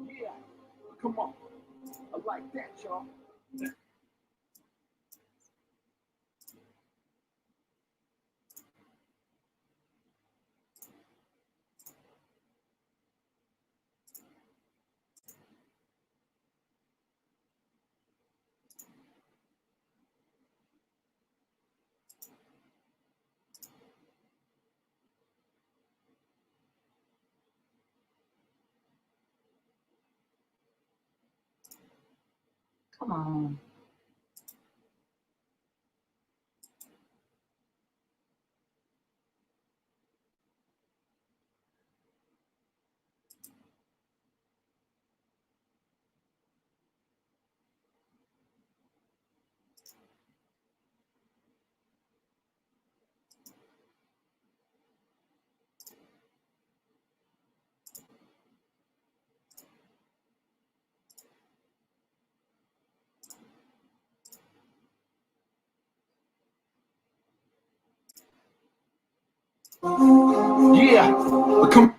Yeah, come on. I like that, y'all. Come on. Yeah, come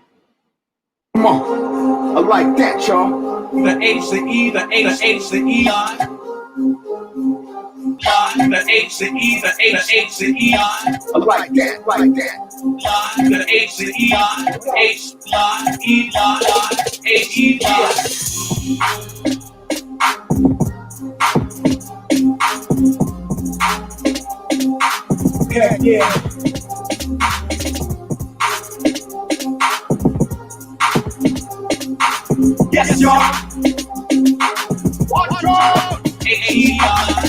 on. I like that, y'all. The H, the E, the H, the H, the E, the H, the E, the H, the H, the E. I like that, like that. The H, the E, H, E, H, E, yeah, yeah. Yes, y'all. Watch out. H-E-I.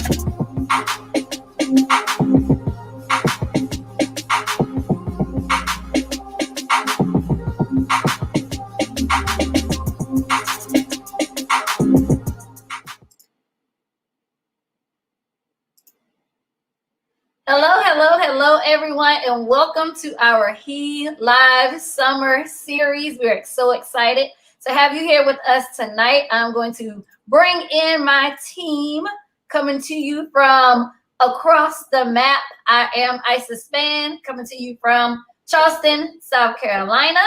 Hello, everyone, and welcome to our L.I.V.E Summer Series. We're so excited to have you here with us tonight. I'm going to bring in my team coming to you from across the map. I am Isis Span coming to you from Charleston, South Carolina.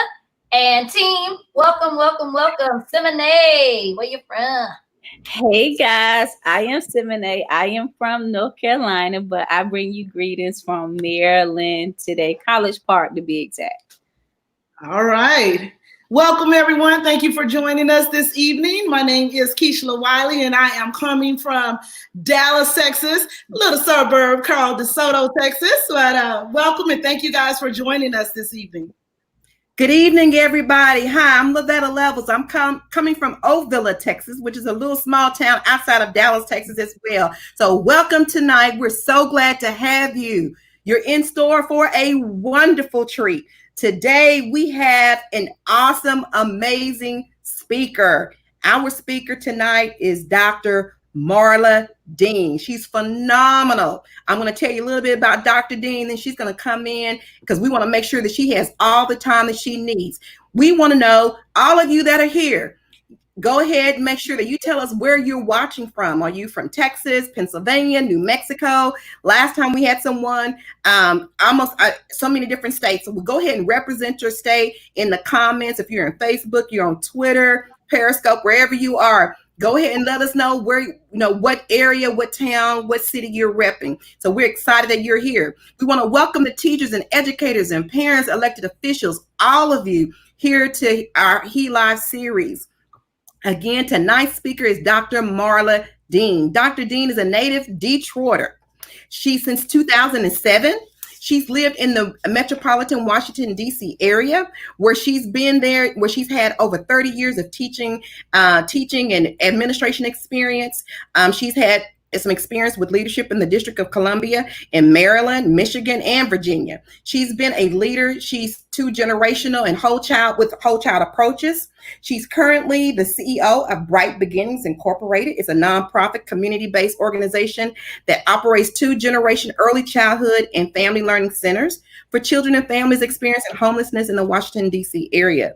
And team, welcome. Simone, where you from? Hey guys, I am Simone. I am from North Carolina, but I bring you greetings from Maryland today, College Park to be exact. All right. Welcome, everyone. Thank you for joining us this evening. My name is Keishla Wiley, and I am coming from Dallas, Texas, a little suburb called DeSoto, Texas. But welcome, and thank you guys for joining us this evening. Good evening, everybody. Hi, I'm Lavetta Levels. I'm coming from Oakville, Texas, which is a little small town outside of Dallas, Texas as well. So welcome tonight. We're so glad to have you. You're in store for a wonderful treat. Today, we have an awesome, amazing speaker. Our speaker tonight is Dr. Marla Dean. She's phenomenal. I'm going to tell you a little bit about Dr. Dean, then she's going to come in because we want to make sure that she has all the time that she needs. We want to know, all of you that are here, go ahead and make sure that you tell us where you're watching from. Are you from Texas, Pennsylvania, New Mexico? Last time we had someone, so many different states. So we'll go ahead and represent your state in the comments. If you're on Facebook, you're on Twitter, Periscope, wherever you are, go ahead and let us know where, what area, what town, what city you're repping. So we're excited that you're here. We want to welcome the teachers and educators and parents, elected officials, all of you here to our L.I.V.E series. Again, tonight's speaker is Dr. Marla Dean. Dr. Dean is a native Detroiter. Since 2007, she's lived in the metropolitan Washington, D.C. area, where she's been there, where she's had over 30 years of teaching and administration experience. She's had some experience with leadership in the District of Columbia, in Maryland, Michigan, and Virginia. She's been a leader. She's two-generational and whole child approaches. She's currently the CEO of Bright Beginnings Incorporated. It's a nonprofit community-based organization that operates two-generation early childhood and family learning centers for children and families experiencing homelessness in the Washington, D.C. area.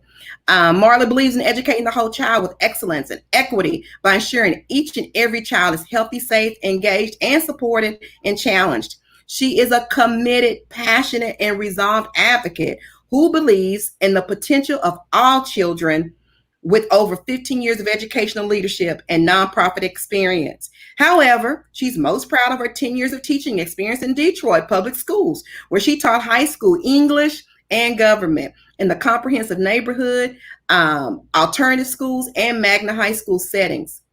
Marla believes in educating the whole child with excellence and equity by ensuring each and every child is healthy, safe, engaged, and supported and challenged. She is a committed, passionate, and resolved advocate who believes in the potential of all children with over 15 years of educational leadership and nonprofit experience. However, she's most proud of her 10 years of teaching experience in Detroit public schools, where she taught high school English and government in the comprehensive neighborhood, alternative schools, and Magna High School settings.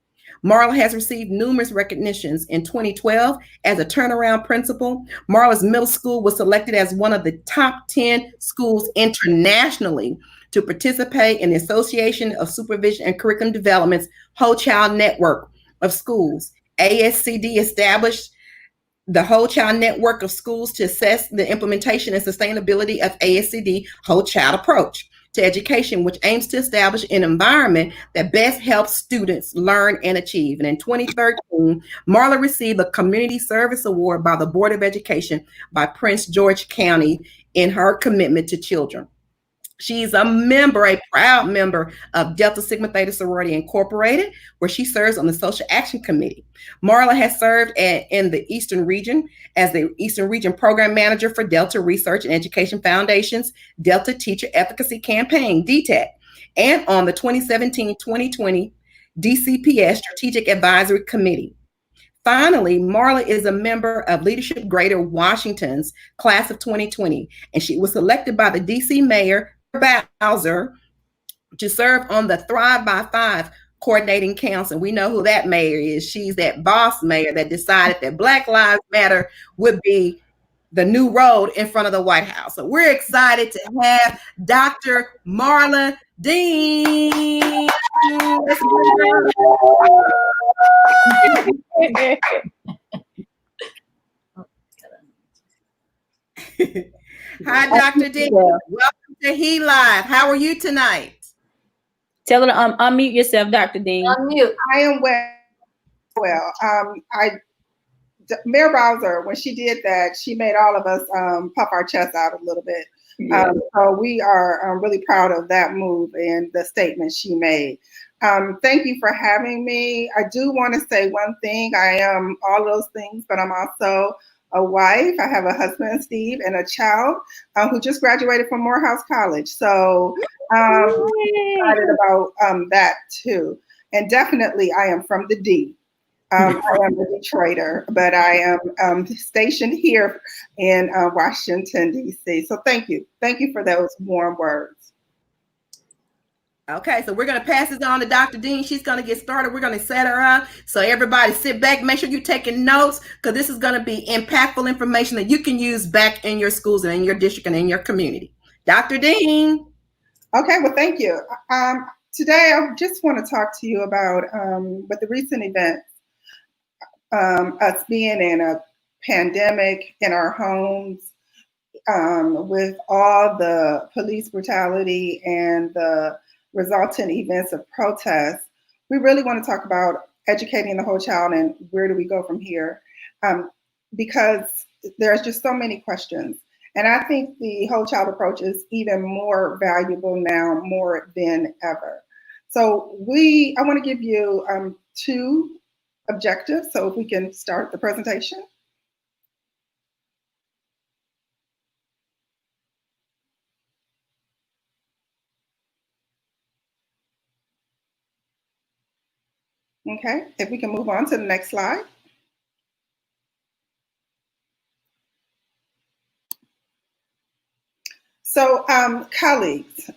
Marla has received numerous recognitions. In 2012, as a turnaround principal, Marla's middle school was selected as one of the top 10 schools internationally to participate in the Association of Supervision and Curriculum Development's Whole Child Network of Schools. ASCD established the Whole Child Network of Schools to assess the implementation and sustainability of ASCD Whole Child approach to education, which aims to establish an environment that best helps students learn and achieve. And in 2013, Marla received a Community Service Award by the Board of Education by Prince George County in her commitment to children. She's a proud member of Delta Sigma Theta Sorority Incorporated, where she serves on the Social Action Committee. Marla has served in the Eastern Region as the Eastern Region Program Manager for Delta Research and Education Foundation's Delta Teacher Efficacy Campaign, DTEC, and on the 2017-2020 DCPS Strategic Advisory Committee. Finally, Marla is a member of Leadership Greater Washington's class of 2020, and she was selected by the DC Mayor Bowser to serve on the Thrive by 5 coordinating council. We know who that mayor is. She's that boss mayor that decided that Black Lives Matter would be the new road in front of the White House. So we're excited to have Dr. Marla Dean. Hi, Dr. Dean. Welcome to L.I.V.E. How are you tonight? Tell her to unmute yourself, Dr. Dean. Unmute. I am well. Mayor Bowser, when she did that, she made all of us puff our chests out a little bit. Yeah. So we are really proud of that move and the statement she made. Thank you for having me. I do want to say one thing. I am all those things, but I'm also a wife. I have a husband, Steve, and a child who just graduated from Morehouse College. So I'm excited about that too. And definitely I am from the D. I am a Detroiter, but I am stationed here in Washington, D.C. So thank you. Thank you for those warm words. Okay, so we're going to pass this on to Dr. Dean. She's going to get started. We're going to set her up. So everybody sit back. Make sure you're taking notes, because this is going to be impactful information that you can use back in your schools and in your district and in your community. Dr. Dean. Okay, well, thank you. Today, I just want to talk to you about with the recent events, us being in a pandemic in our homes, with all the police brutality and the resultant events of protests, we really want to talk about educating the whole child and where do we go from here, because there's just so many questions. And I think the whole child approach is even more valuable now, more than ever. So I want to give you 2 objectives. So if we can start the presentation. Okay, if we can move on to the next slide. So, colleagues,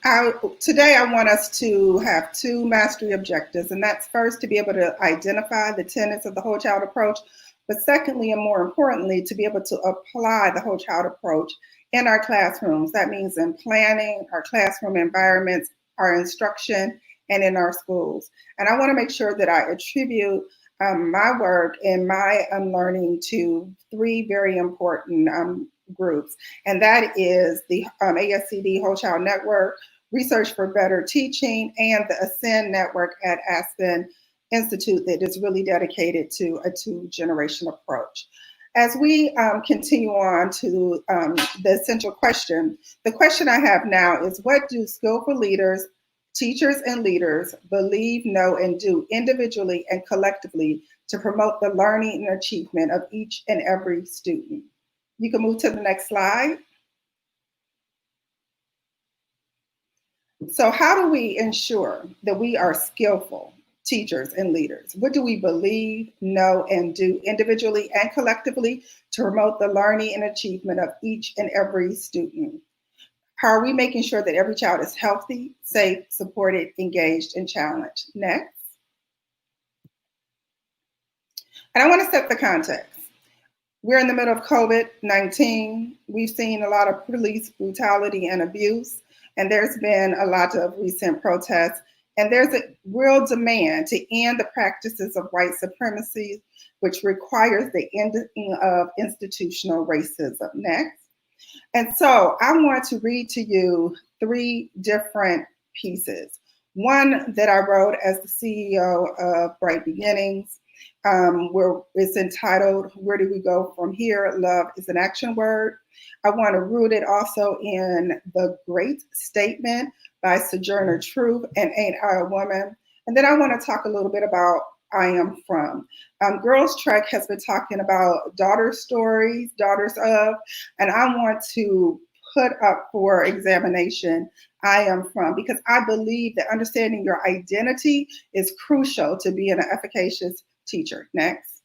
today I want us to have 2 mastery objectives, and that's first to be able to identify the tenets of the whole child approach, but secondly, and more importantly, to be able to apply the whole child approach in our classrooms. That means in planning, our classroom environments, our instruction, and in our schools. And I want to make sure that I attribute my work and my learning to 3 very important groups, and that is the ASCD Whole Child Network, Research for Better Teaching, and the Ascend Network at Aspen Institute that is really dedicated to a 2-generation approach. As we continue on to the essential question, the question I have now is, what do skillful leaders, teachers and leaders believe, know, and do individually and collectively to promote the learning and achievement of each and every student? You can move to the next slide. So how do we ensure that we are skillful teachers and leaders? What do we believe, know, and do individually and collectively to promote the learning and achievement of each and every student? How are we making sure that every child is healthy, safe, supported, engaged, and challenged? Next. And I want to set the context. We're in the middle of COVID-19. We've seen a lot of police brutality and abuse, and there's been a lot of recent protests, and there's a real demand to end the practices of white supremacy, which requires the ending of institutional racism. Next. And so I want to read to you 3 different pieces. One that I wrote as the CEO of Bright Beginnings, where it's entitled, Where Do We Go From Here? Love is an Action Word. I want to root it also in The Great Statement by Sojourner Truth and Ain't I a Woman? And then I want to talk a little bit about I Am From. Girls Trek has been talking about daughter stories, daughters of, and I want to put up for examination I Am From, because I believe that understanding your identity is crucial to being an efficacious teacher. Next.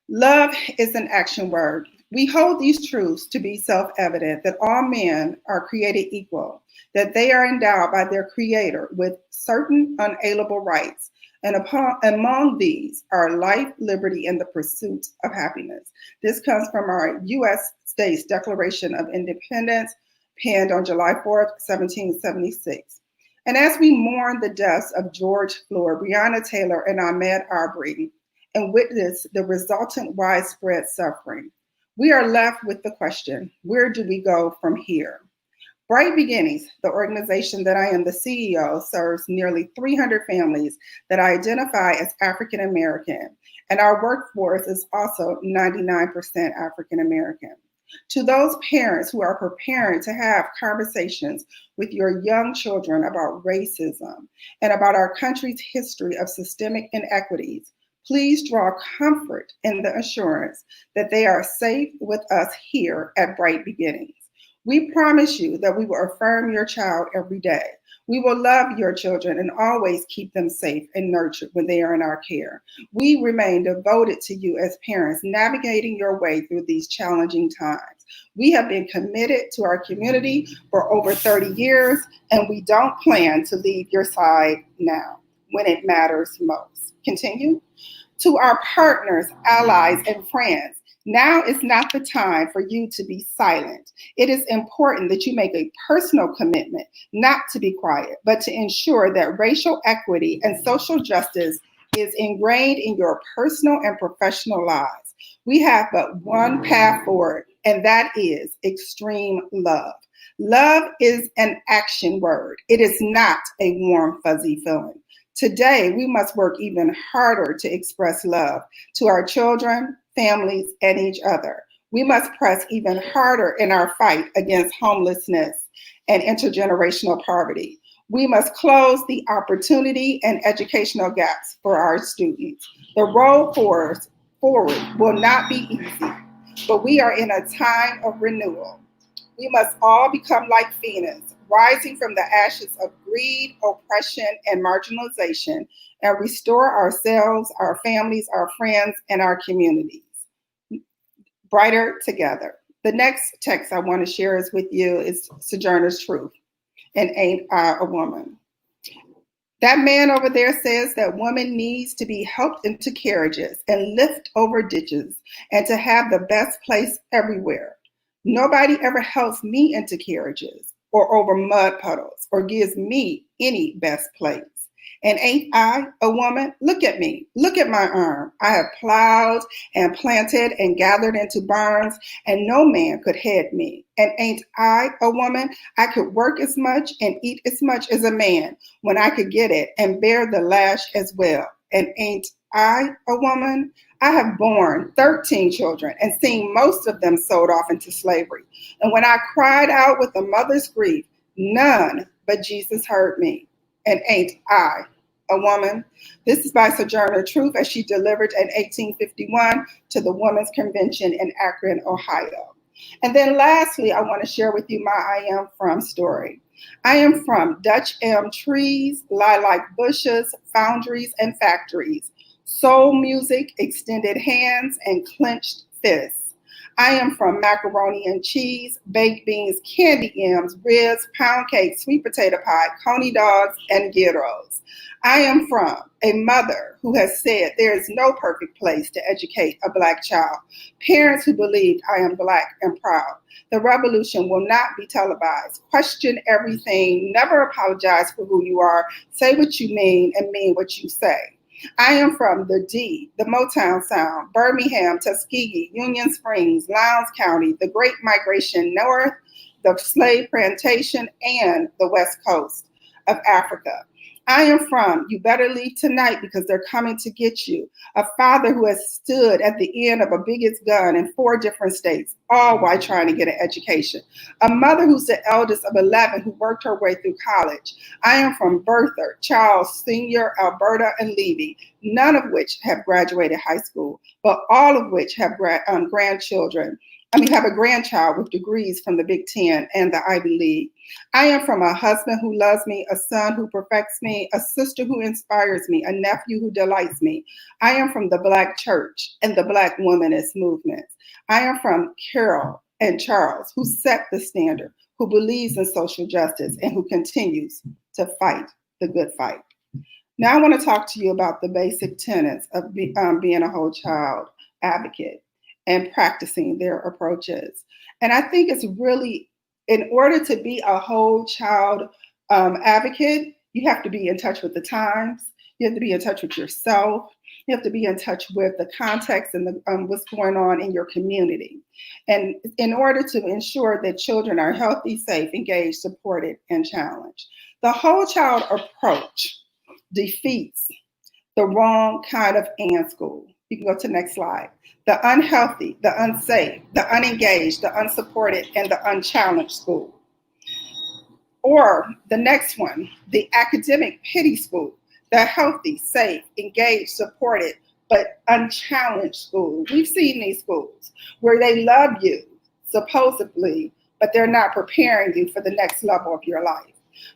Love is an action word. We hold these truths to be self-evident, that all men are created equal, that they are endowed by their creator with certain unalienable rights, and among these are life, liberty, and the pursuit of happiness. This comes from our U.S. States Declaration of Independence, penned on July 4th, 1776. And as we mourn the deaths of George Floyd, Breonna Taylor, and Ahmaud Arbery, and witness the resultant widespread suffering, we are left with the question, where do we go from here? Bright Beginnings, the organization that I am the CEO, serves nearly 300 families that identify as African American, and our workforce is also 99% African American. To those parents who are preparing to have conversations with your young children about racism and about our country's history of systemic inequities, please draw comfort in the assurance that they are safe with us here at Bright Beginnings. We promise you that we will affirm your child every day. We will love your children and always keep them safe and nurtured when they are in our care. We remain devoted to you as parents, navigating your way through these challenging times. We have been committed to our community for over 30 years, and we don't plan to leave your side now when it matters most. Continue. To our partners, allies, and friends, now is not the time for you to be silent. It is important that you make a personal commitment not to be quiet, but to ensure that racial equity and social justice is ingrained in your personal and professional lives. We have but one path forward, and that is extreme love. Love is an action word. It is not a warm, fuzzy feeling. Today, we must work even harder to express love to our children, families, and each other. We must press even harder in our fight against homelessness and intergenerational poverty. We must close the opportunity and educational gaps for our students. The road forward will not be easy, but we are in a time of renewal. We must all become like Phoenix, rising from the ashes of greed, oppression, and marginalization, and restore ourselves, our families, our friends, and our communities. Brighter together. The next text I want to share is with you is Sojourner's Truth, and Ain't I a Woman? That man over there says that woman needs to be helped into carriages and lift over ditches and to have the best place everywhere. Nobody ever helps me into carriages or over mud puddles or gives me any best place. And ain't I a woman? Look at me. Look at my arm. I have plowed and planted and gathered into barns, and no man could head me. And ain't I a woman? I could work as much and eat as much as a man when I could get it and bear the lash as well. And ain't I a woman? I have borne 13 children and seen most of them sold off into slavery. And when I cried out with a mother's grief, none but Jesus heard me. And ain't I a woman? This is by Sojourner Truth as she delivered in 1851 to the Women's Convention in Akron, Ohio. And then lastly, I want to share with you my I am from story. I am from Dutch elm trees, lilac bushes, foundries, and factories, soul music, extended hands, and clenched fists. I am from macaroni and cheese, baked beans, candy yams, ribs, pound cake, sweet potato pie, coney dogs, and gyros. I am from a mother who has said there is no perfect place to educate a Black child. Parents who believed I am Black and proud. The revolution will not be televised. Question everything. Never apologize for who you are. Say what you mean and mean what you say. I am from the D, the Motown Sound, Birmingham, Tuskegee, Union Springs, Lowndes County, the Great Migration North, the slave plantation, and the West Coast of Africa. I am from You Better Leave Tonight Because They're Coming to Get You, a father who has stood at the end of a biggest gun in 4 different states, all while trying to get an education. A mother who's the eldest of 11 who worked her way through college. I am from Bertha, Charles, Sr., Alberta, and Levy, none of which have graduated high school, but all of which have have a grandchild with degrees from the Big Ten and the Ivy League. I am from a husband who loves me, a son who perfects me, a sister who inspires me, a nephew who delights me. I am from the Black church and the Black womanist movements. I am from Carol and Charles, who set the standard, who believes in social justice, and who continues to fight the good fight. Now I want to talk to you about the basic tenets of being a whole child advocate and practicing their approaches. And I think it's really, in order to be a whole child advocate, you have to be in touch with the times. You have to be in touch with yourself. You have to be in touch with the context and what's going on in your community. And in order to ensure that children are healthy, safe, engaged, supported, and challenged. The whole child approach defeats the wrong kind of and school. You can go to the next slide. The unhealthy, the unsafe, the unengaged, the unsupported, and the unchallenged school. Or the next one, the academic pity school, the healthy, safe, engaged, supported, but unchallenged school. We've seen these schools where they love you, supposedly, but they're not preparing you for the next level of your life.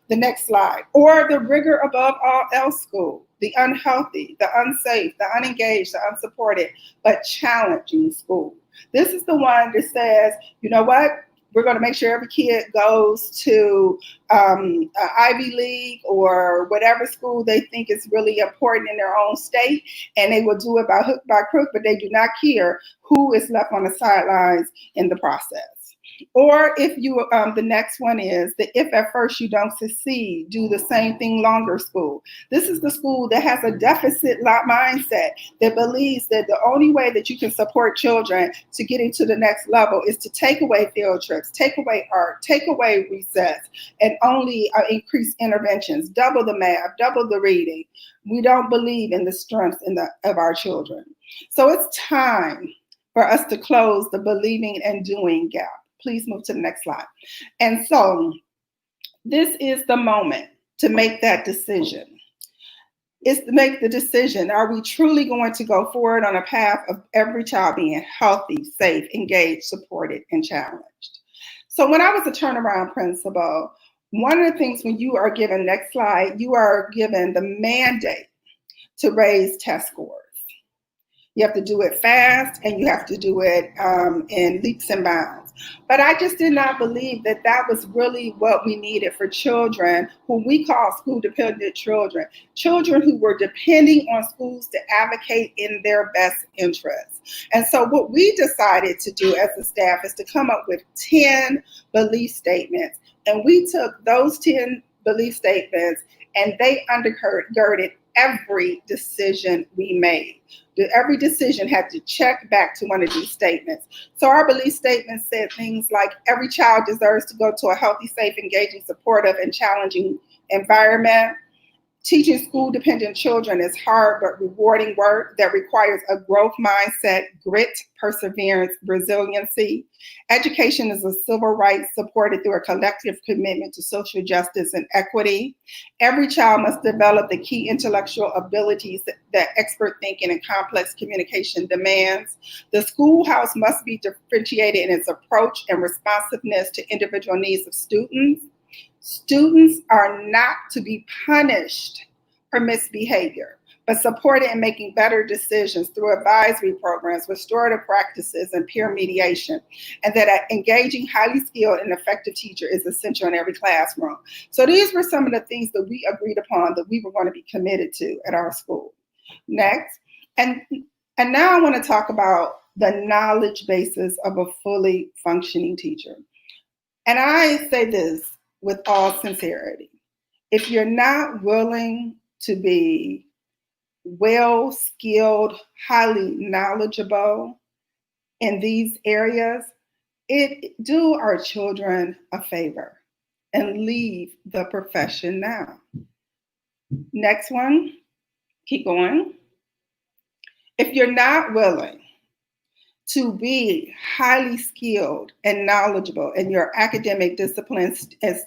The next slide. Or the rigor above all else school, the unhealthy, the unsafe, the unengaged, the unsupported, but challenging school. This is the one that says, you know what? We're going to make sure every kid goes to Ivy League or whatever school they think is really important in their own state, and they will do it by hook, by crook, but they do not care who is left on the sidelines in the process. Or if you, the next one is the if at first you don't succeed, do the same thing longer school. This is the school that has a deficit mindset that believes that the only way that you can support children to getting to the next level is to take away field trips, take away art, take away recess, and only increase interventions, double the math, double the reading. We don't believe in the strength of our children. So it's time for us to close the believing and doing gap. Please move to the next slide. And so this is the moment to make that decision. It's to make the decision. Are we truly going to go forward on a path of every child being healthy, safe, engaged, supported, and challenged? So when I was a turnaround principal, one of the things when you are given, next slide, you are given the mandate to raise test scores. You have to do it fast and you have to do it in leaps and bounds. But I just did not believe that that was really what we needed for children who we call school dependent children, children who were depending on schools to advocate in their best interests. And so what we decided to do as a staff is to come up with 10 belief statements. And we took those 10 belief statements and they undergirded every decision we made. Every decision had to check back to one of these statements. So our belief statement said things like, every child deserves to go to a healthy, safe, engaging, supportive, and challenging environment. Teaching school-dependent children is hard but rewarding work that requires a growth mindset, grit, perseverance, resiliency. Education is a civil right supported through a collective commitment to social justice and equity. Every child must develop the key intellectual abilities that expert thinking and complex communication demands. The schoolhouse must be differentiated in its approach and responsiveness to individual needs of students. Students are not to be punished for misbehavior, but supported in making better decisions through advisory programs, restorative practices, and peer mediation, and that an engaging, highly skilled, and effective teacher is essential in every classroom. So these were some of the things that we agreed upon that we were going to be committed to at our school. Next, and now I want to talk about the knowledge basis of a fully functioning teacher. And I say this with all sincerity. If you're not willing to be well-skilled, highly knowledgeable in these areas, do our children a favor and leave the profession now. Next one, keep going. If you're not willing to be highly skilled and knowledgeable in your academic disciplines as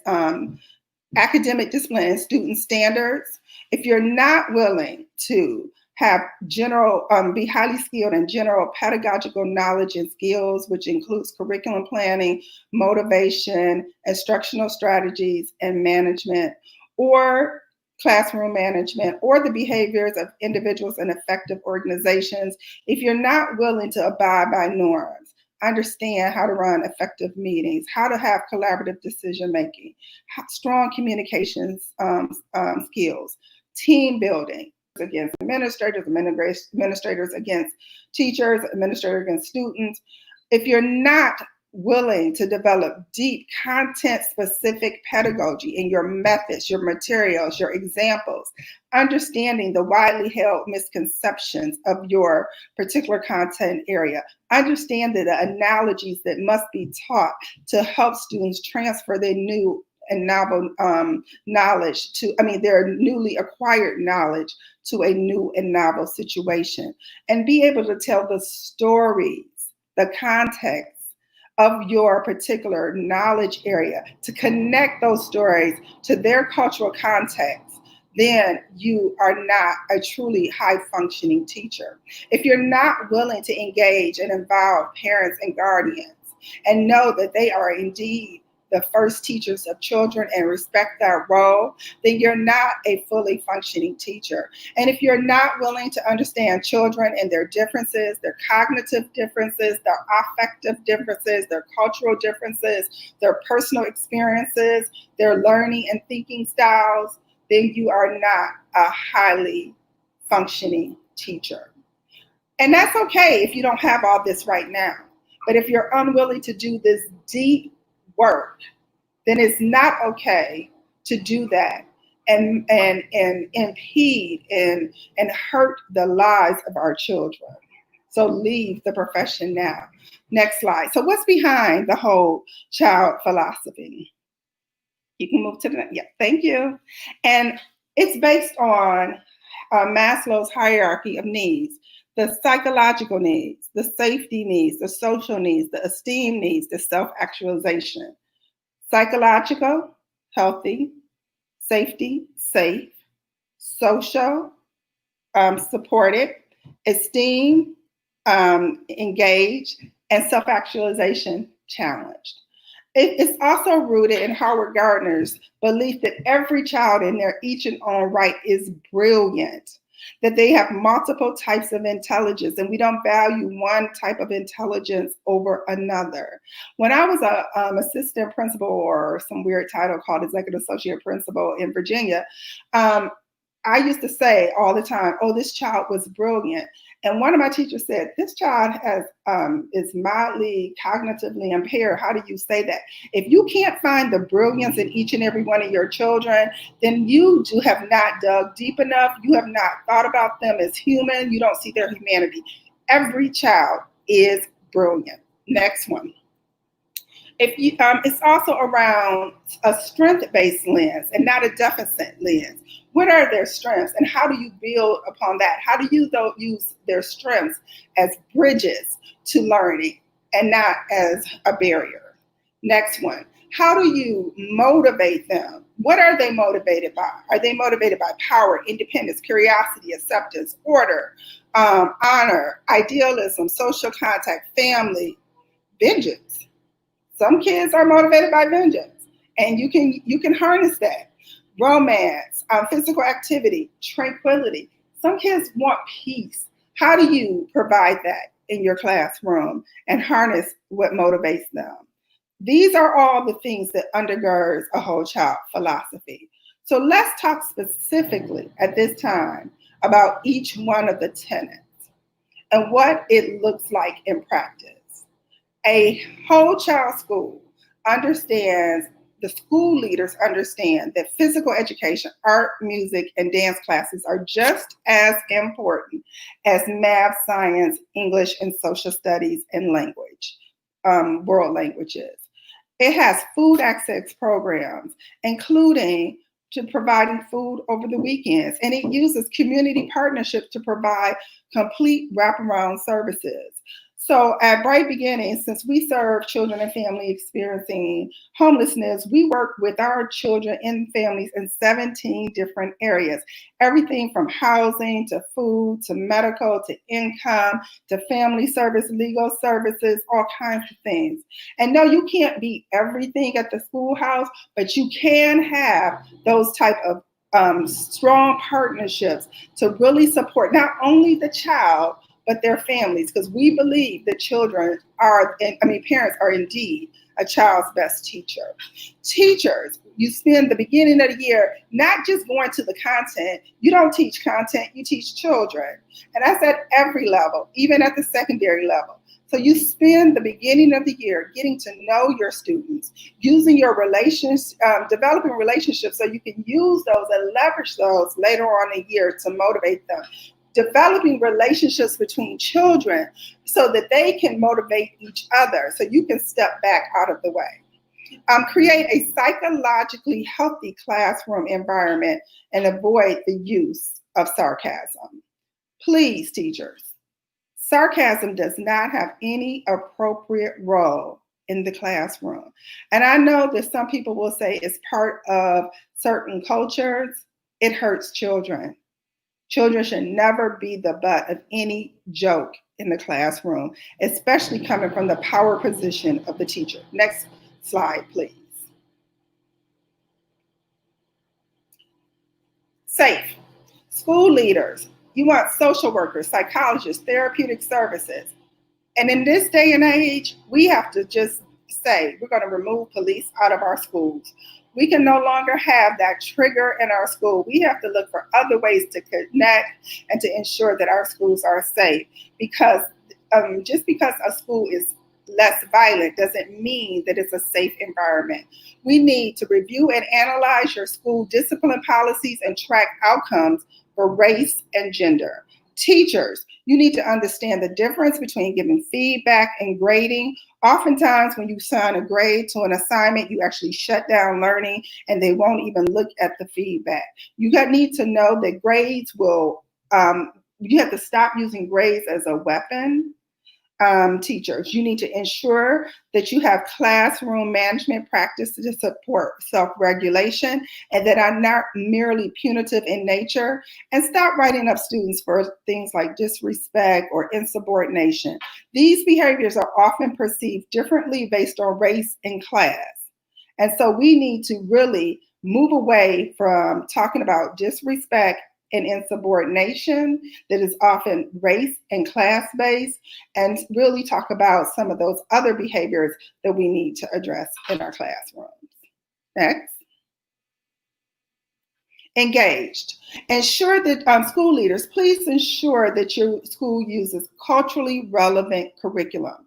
academic discipline and student standards, if you're not willing to have be highly skilled in general pedagogical knowledge and skills, which includes curriculum planning, motivation, instructional strategies, and management, or classroom management, or the behaviors of individuals in effective organizations, if you're not willing to abide by norms, understand how to run effective meetings, how to have collaborative decision-making, strong communications skills, team building against administrators, administrators against teachers, administrators against students. If you're not willing to develop deep content-specific pedagogy in your methods, your materials, your examples, understanding the widely held misconceptions of your particular content area, understand the analogies that must be taught to help students transfer their new and novel knowledge their newly acquired knowledge to a new and novel situation, and be able to tell the stories, the context of your particular knowledge area, to connect those stories to their cultural context, then you are not a truly high-functioning teacher. If you're not willing to engage and involve parents and guardians and know that they are indeed the first teachers of children and respect that role, then you're not a fully functioning teacher. And if you're not willing to understand children and their differences, their cognitive differences, their affective differences, their cultural differences, their personal experiences, their learning and thinking styles, then you are not a highly functioning teacher. And that's okay if you don't have all this right now. But if you're unwilling to do this deep work, then it's not okay to do that and impede and hurt the lives of our children. So leave the profession now. Next slide. So what's behind the whole child philosophy? You can move to the next. Yeah, thank you. And it's based on Maslow's hierarchy of needs: the psychological needs, the safety needs, the social needs, the esteem needs, the self-actualization. Psychological, healthy; safety, safe; social, supported; esteem, engaged; and self-actualization, challenged. It's also rooted in Howard Gardner's belief that every child in their each and own right is brilliant, that they have multiple types of intelligence, and we don't value one type of intelligence over another. When I was a assistant principal, or some weird title called executive associate principal in Virginia, I used to say all the time, "Oh, this child was brilliant." And one of my teachers said, "This child is mildly cognitively impaired. How do you say that?" If you can't find the brilliance in each and every one of your children, then you have not dug deep enough. You have not thought about them as human. You don't see their humanity. Every child is brilliant. Next one. It's also around a strength-based lens and not a deficit lens. What are their strengths, and how do you build upon that? How do you use their strengths as bridges to learning and not as a barrier? Next one. How do you motivate them? What are they motivated by? Are they motivated by power, independence, curiosity, acceptance, order, honor, idealism, social contact, family, vengeance? Some kids are motivated by vengeance, and you can harness that. Romance, physical activity, tranquility. Some kids want peace. How do you provide that in your classroom and harness what motivates them? These are all the things that undergirds a whole child philosophy. So let's talk specifically at this time about each one of the tenets and what it looks like in practice. A whole child school understands, the school leaders understand that physical education, art, music, and dance classes are just as important as math, science, English, and social studies and language, world languages. It has food access programs, including to providing food over the weekends, and it uses community partnerships to provide complete wraparound services. So at Bright Beginnings, since we serve children and families experiencing homelessness, we work with our children and families in 17 different areas. Everything from housing to food to medical to income to family service, legal services, all kinds of things. And no, you can't be everything at the schoolhouse, but you can have those type of strong partnerships to really support not only the child, but their families, because we believe that parents are indeed a child's best teacher. Teachers, you spend the beginning of the year not just going to the content. You don't teach content, you teach children. And that's at every level, even at the secondary level. So you spend the beginning of the year getting to know your students, using your relations, developing relationships so you can use those and leverage those later on in the year to motivate them. Developing relationships between children so that they can motivate each other, so you can step back out of the way. Create a psychologically healthy classroom environment and avoid the use of sarcasm. Please, teachers, sarcasm does not have any appropriate role in the classroom. And I know that some people will say it's part of certain cultures. It hurts children. Children should never be the butt of any joke in the classroom, especially coming from the power position of the teacher. Next slide, please. Safe. School leaders, you want social workers, psychologists, therapeutic services. And in this day and age, we have to just say, we're going to remove police out of our schools. We can no longer have that trigger in our school. We have to look for other ways to connect and to ensure that our schools are safe. Because just because a school is less violent doesn't mean that it's a safe environment. We need to review and analyze your school discipline policies and track outcomes for race and gender. Teachers, you need to understand the difference between giving feedback and grading. Oftentimes, when you assign a grade to an assignment, you actually shut down learning and they won't even look at the feedback. You need to know that grades will, you have to stop using grades as a weapon. Teachers, you need to ensure that you have classroom management practices to support self-regulation and that are not merely punitive in nature, and stop writing up students for things like disrespect or insubordination. These behaviors are often perceived differently based on race and class. And so we need to really move away from talking about disrespect and insubordination that is often race and class-based, and really talk about some of those other behaviors that we need to address in our classrooms. Next. Engaged. Ensure that school leaders, please ensure that your school uses culturally relevant curriculum.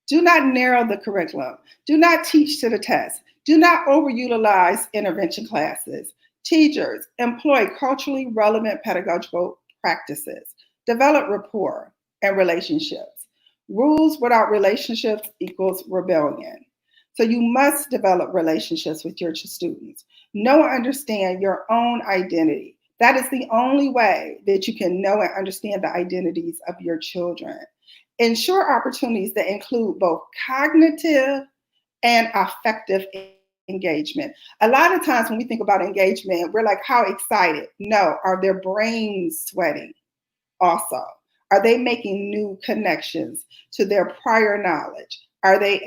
Do not narrow the curriculum. Do not teach to the test. Do not overutilize intervention classes. Teachers, employ culturally relevant pedagogical practices. Develop rapport and relationships. Rules without relationships equals rebellion. So you must develop relationships with your students. Know and understand your own identity. That is the only way that you can know and understand the identities of your children. Ensure opportunities that include both cognitive and affective engagement. A lot of times when we think about engagement, we're like, how excited? No, are their brains sweating also? Are they making new connections to their prior knowledge? Are they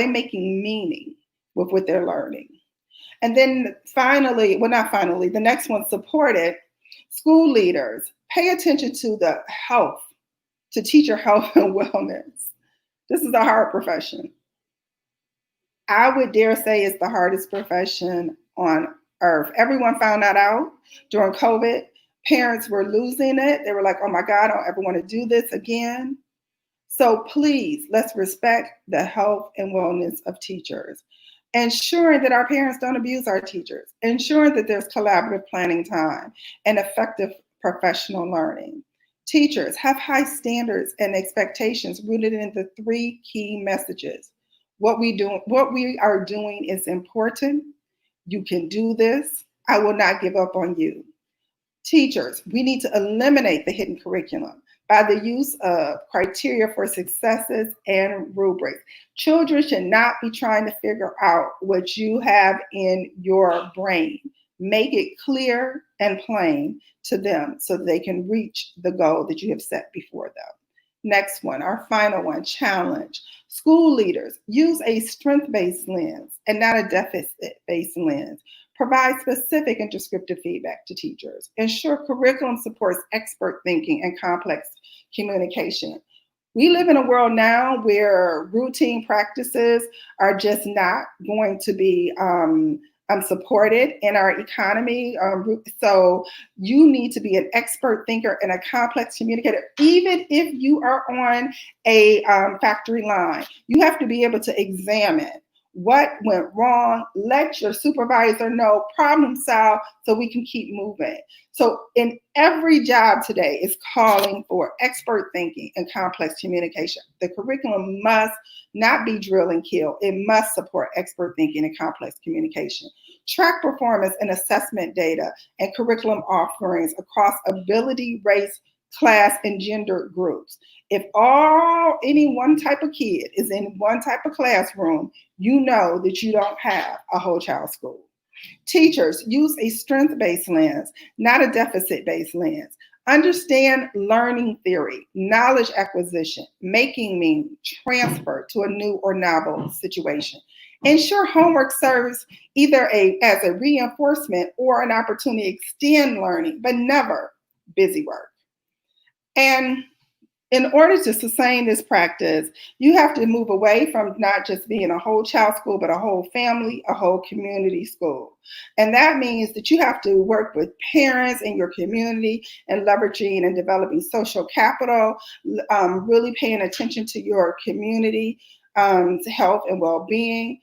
making meaning with what they're learning? And then finally, well, not finally, the next one, supported. School leaders, pay attention to the health, to teacher health and wellness. This is a hard profession. I would dare say it's the hardest profession on earth. Everyone found that out during COVID. Parents were losing it. They were like, oh my God, I don't ever want to do this again. So please, let's respect the health and wellness of teachers. Ensuring that our parents don't abuse our teachers. Ensuring that there's collaborative planning time and effective professional learning. Teachers, have high standards and expectations rooted in the 3 key messages. What we are doing is important. You can do this. I will not give up on you. Teachers, we need to eliminate the hidden curriculum by the use of criteria for successes and rubrics. Children should not be trying to figure out what you have in your brain. Make it clear and plain to them so they can reach the goal that you have set before them. Next one, our final one, challenge. School leaders, use a strength-based lens and not a deficit-based lens. Provide specific and descriptive feedback to teachers. Ensure curriculum supports expert thinking and complex communication. We live in a world now where routine practices are just not going to be supported in our economy. So you need to be an expert thinker and a complex communicator. Even if you are on a factory line, you have to be able to examine what went wrong, let your supervisor know, problem solve, so we can keep moving. So in every job today is calling for expert thinking and complex communication. The curriculum must not be drill and kill. It must support expert thinking and complex communication. Track performance and assessment data and curriculum offerings across ability, race, class, and gender groups. If any one type of kid is in one type of classroom, you know that you don't have a whole child school. Teachers, use a strength-based lens, not a deficit-based lens. Understand learning theory, knowledge acquisition, making meaning, transfer to a new or novel situation. Ensure homework serves either as a reinforcement or an opportunity to extend learning, but never busy work. And In order to sustain this practice, you have to move away from not just being a whole child school, but a whole family, a whole community school. And that means that you have to work with parents in your community and leveraging and developing social capital, really paying attention to your community health and well-being,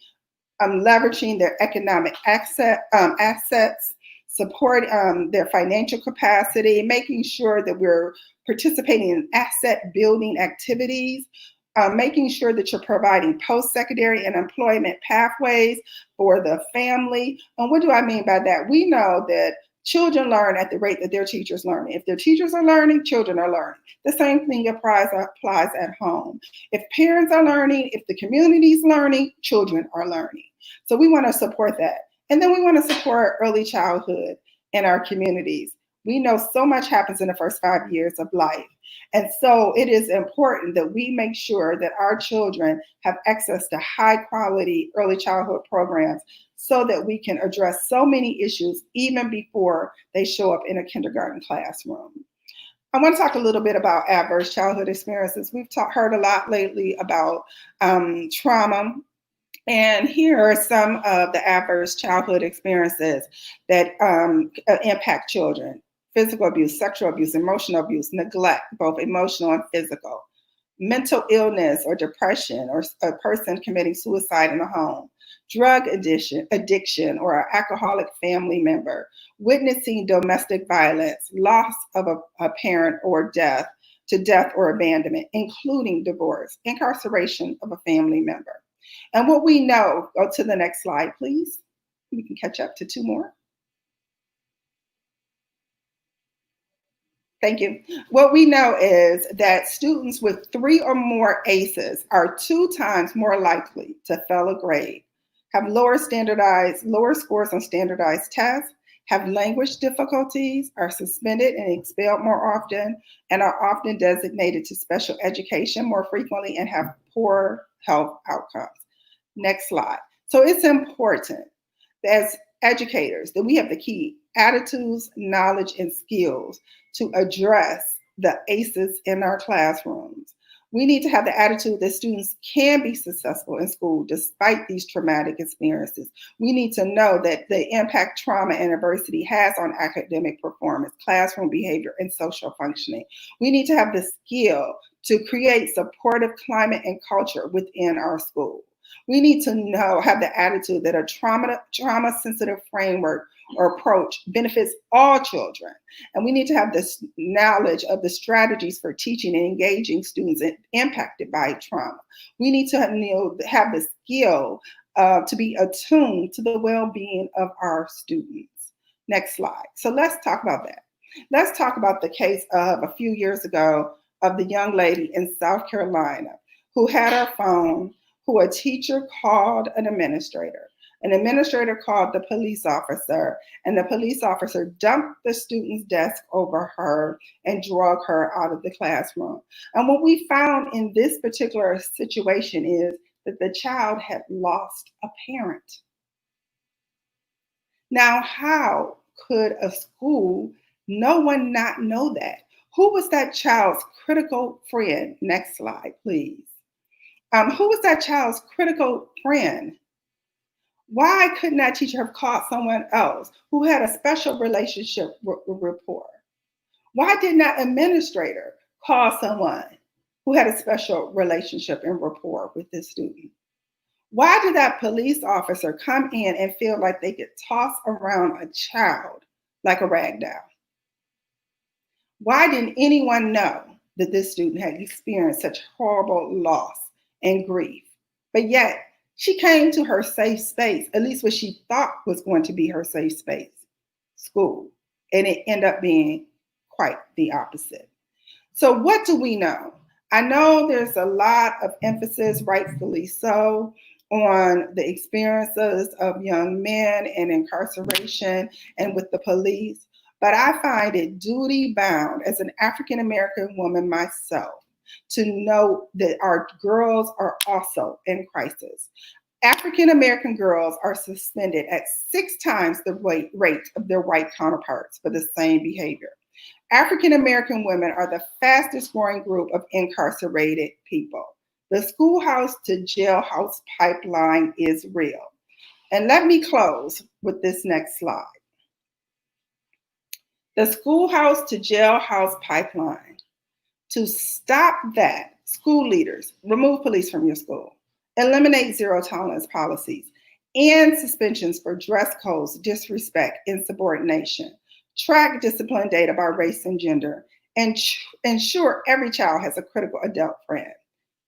leveraging their economic assets, support their financial capacity, making sure that we're participating in asset building activities, making sure that you're providing post-secondary and employment pathways for the family. And what do I mean by that? We know that children learn at the rate that their teachers learn. If their teachers are learning, children are learning. The same thing applies at home. If parents are learning, if the community's learning, children are learning. So we want to support that. And then we want to support early childhood in our communities. We know so much happens in the first 5 years of life. And so it is important that we make sure that our children have access to high quality early childhood programs so that we can address so many issues even before they show up in a kindergarten classroom. I want to talk a little bit about adverse childhood experiences. We've heard a lot lately about trauma. And here are some of the adverse childhood experiences that impact children: physical abuse, sexual abuse, emotional abuse, neglect, both emotional and physical, mental illness or depression, or a person committing suicide in a home, drug addiction or an alcoholic family member, witnessing domestic violence, loss of a parent or death or abandonment, including divorce, incarceration of a family member. And what we know, go to the next slide, please. We can catch up to 2 more. Thank you. What we know is that students with 3 or more ACEs are 2 times more likely to fail a grade, have lower scores on standardized tests, have language difficulties, are suspended and expelled more often, and are often designated to special education more frequently and have poor health outcomes. Next slide. So it's important as educators that we have the key attitudes, knowledge, and skills to address the ACEs in our classrooms. We need to have the attitude that students can be successful in school despite these traumatic experiences. We need to know that the impact trauma and adversity has on academic performance, classroom behavior, and social functioning. We need to have the skill to create supportive climate and culture within our school. We need to have the attitude that a trauma-sensitive framework or approach benefits all children. And we need to have this knowledge of the strategies for teaching and engaging students impacted by trauma. We need to have the skill to be attuned to the well-being of our students. Next slide. So let's talk about that. Let's talk about the case of a few years ago of the young lady in South Carolina who had her phone, who a teacher called an administrator. An administrator called the police officer, and the police officer dumped the student's desk over her and drug her out of the classroom. And what we found in this particular situation is that the child had lost a parent. Now, how could a school, no one not know that? Who was that child's critical friend? Next slide, please. Who was that child's critical friend? Why couldn't that teacher have called someone else who had a special relationship rapport? Why didn't that administrator call someone who had a special relationship and rapport with this student? Why did that police officer come in and feel like they could toss around a child like a rag doll? Why didn't anyone know that this student had experienced such horrible loss and grief? But yet, she came to her safe space, at least what she thought was going to be her safe space, school. And it ended up being quite the opposite. So what do we know? I know there's a lot of emphasis, rightfully so, on the experiences of young men and incarceration and with the police. But I find it duty bound as an African-American woman myself to know that our girls are also in crisis. African-American girls are suspended at 6 times the rate of their white counterparts for the same behavior. African American women are the fastest growing group of incarcerated people. The schoolhouse to jailhouse pipeline is real. And let me close with this next slide. The schoolhouse to jailhouse pipeline. To stop that, school leaders, remove police from your school, eliminate zero tolerance policies, and suspensions for dress codes, disrespect, insubordination. Track discipline data by race and gender, and ensure every child has a critical adult friend.